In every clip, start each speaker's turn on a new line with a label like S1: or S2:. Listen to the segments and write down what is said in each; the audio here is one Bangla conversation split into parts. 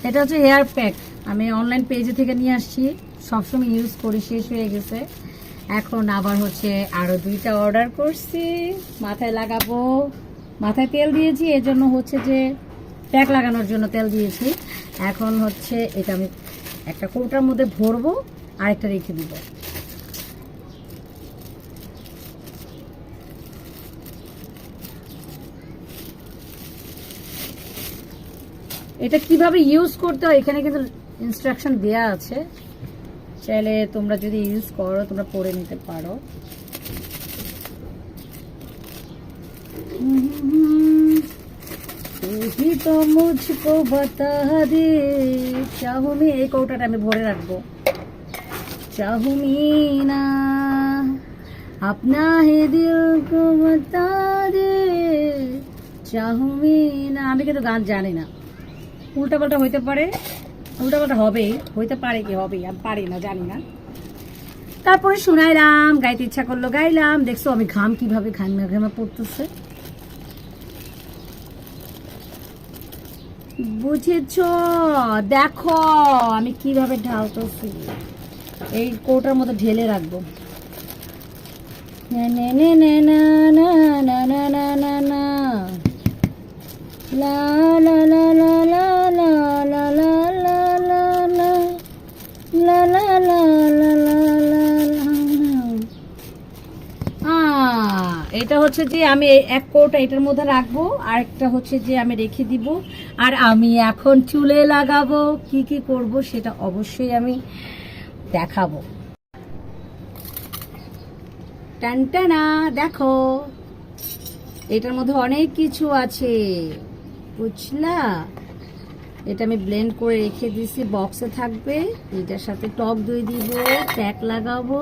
S1: এটা হচ্ছে হেয়ার প্যাক, আমি অনলাইন পেজে থেকে নিয়ে আসছি, সবসময় ইউজ করি, শেষ হয়ে গেছে। এখন আবার হচ্ছে আরো 2টা অর্ডার করছি, মাথায় লাগাবো। মাথায় তেল দিয়েছি, এজন্য হচ্ছে যে প্যাক লাগানোর জন্য তেল দিয়েছি। এখন হচ্ছে এটা আমি একটা কৌটার মধ্যে ভরবো, আরেকটা রেখে দিব। এটা কিভাবে ইউজ করতে হয় এখানে কিন্তু ইনস্ট্রাকশন দেয়া আছে, চাইলে তোমরা যদি ইউজ করো তোমরা পড়ে নিতে পারো। তুই তো মুঝকো বাতা দে চাহুমি, এই কৌটাটা আমি ভরে রাখবো। চাহুমি না আপনা হে দিল কো বাতা দে চাহুমি না। আমি কিন্তু গান জানি না, উল্টাপাল্টা হইতে পারে, উল্টাপাল্টা হবেই, হইতে পারে কি হবেই, আমি পারি না, জানি না। তারপরে শুনাইলাম, গাইতে ইচ্ছা করলো গাইলাম। দেখছো আমি ঘাম কিভাবে ঘামা ঘামা পড়তেছে, বুঝেছ? দেখো আমি কিভাবে ঢালতেছি, এই কৌটার মধ্যে ঢেলে রাখবো। না না না না না না না না না না লা লা লা লা লা লা লা লা লা লা লা লা লা লা লা লা। এটা হচ্ছে যে আমি এক কৌটা এটার মধ্যে রাখবো, আর একটা হচ্ছে যে আমি রেখে দিব। আর আমি এখন চুলে লাগাবো, কি কি করব সেটা অবশ্যই আমি দেখাবো। টানটানা, দেখো এটার মধ্যে অনেক কিছু আছে, বুঝলা? এটা আমি ব্লেন্ড করে রেখে দিছি, বক্সে থাকবে। এটার সাথে টক দই দিব, প্যাক লাগাবো,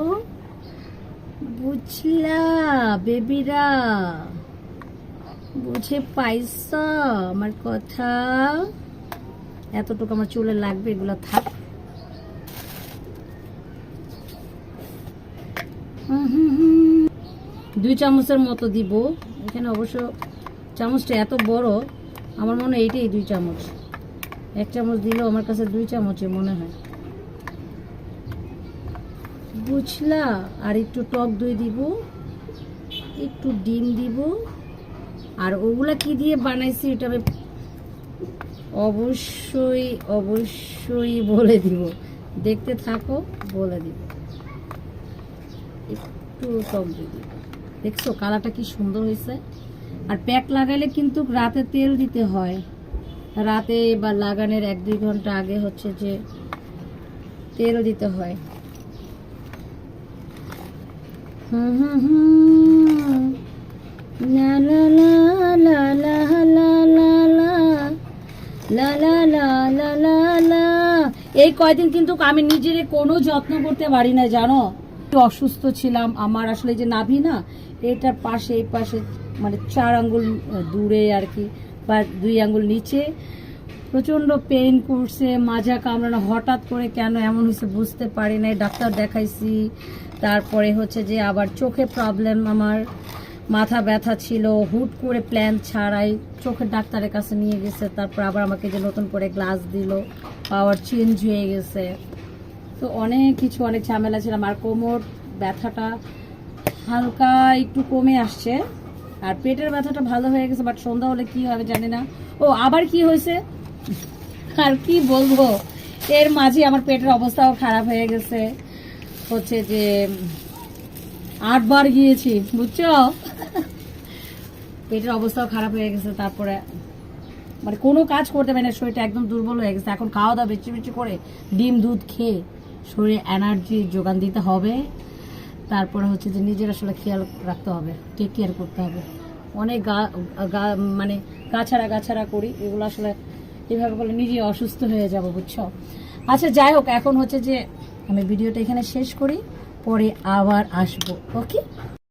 S1: বুঝলা বেবিরা? বুঝে পাইছো আমার কথা? এতটুকু আমার চুলে লাগবে, এগুলো থাক। দুই চামচের মতো দিব এখানে। অবশ্য চামচটা এত বড়, আমার মনে হয় এইটাই 2 চামচ। 1 চামচ দিলেও আমার কাছে 2 চামচে মনে হয়, বুঝলা? আর একটু টক দই দিব, একটু ডিম দিব। আর ওগুলা কি দিয়ে বানাইছি এটা আমি অবশ্যই অবশ্যই বলে দিব, দেখতে থাকো, বলে দিব। একটু টক দই দিব, দেখছো কালারটা কি সুন্দর হয়েছে? আর প্যাক লাগাইলে কিন্তু রাতে তেল দিতে হয়, রাতে বা লাগানোর 1-2 ঘন্টা আগে হচ্ছে যে তেল দিতে হয়। লা লা লা লা লা লা লা লা লা লা লা লা লা। এই কয়দিন কিন্তু আমি নিজের কোনো যত্ন করতে পারি না, জানো? অসুস্থ ছিলাম, আমার আসলে যে নাভি না, এটার পাশে এই পাশে মানে 4 আঙ্গুল দূরে আর কি, বা 2 আঙ্গুল নিচে প্রচন্ড পেইন করছে, মাজা কামড়ানো। হঠাৎ করে কেন এমন হয়েছে বুঝতে পারি না, ডাক্তার দেখাইছি। তারপরে হচ্ছে যে আবার চোখে প্রবলেম, আমার মাথা ব্যথা ছিল, হুট করে প্ল্যান ছাড়াই চোখের ডাক্তারের কাছে নিয়ে গেছে। তারপর আবার আমাকে যে নতুন করে গ্লাস দিল, পাওয়ার চেঞ্জ হয়ে গেছে। তো অনেক কিছু, অনেক ঝামেলা ছিলাম। আর কোমর ব্যথাটা হালকা একটু কমে আসছে, আর পেটের ব্যথাটা ভালো হয়ে গেছে, বাট সন্ধ্যা হলে কি হবে জানি না। ও আবার কি হয়েছে আর কি বলবো, এর মাঝে আমার পেটের অবস্থাও খারাপ হয়ে গেছে। হচ্ছে যে 8 বার গিয়েছি, বুঝছো? পেটের অবস্থাও খারাপ হয়ে গেছে। তারপরে মানে কোনো কাজ করতে পারি না, শরীরটা একদম দুর্বল হয়ে গেছে। এখন খাওয়া দাওয়া বেশি বেশি করে ডিম দুধ খেয়ে শরীরে এনার্জি যোগান দিতে হবে। তারপরে হচ্ছে যে নিজের আসলে খেয়াল রাখতে হবে, টেক কেয়ার করতে হবে। অনেক মানে গাছাড়া করি, এগুলো আসলে এভাবে করলে নিজে অসুস্থ হয়ে যাব, বুঝছো? আচ্ছা যাই হোক, এখন হচ্ছে যে আমি ভিডিওটা এখানে শেষ করি, পরে আবার আসবো, ওকে?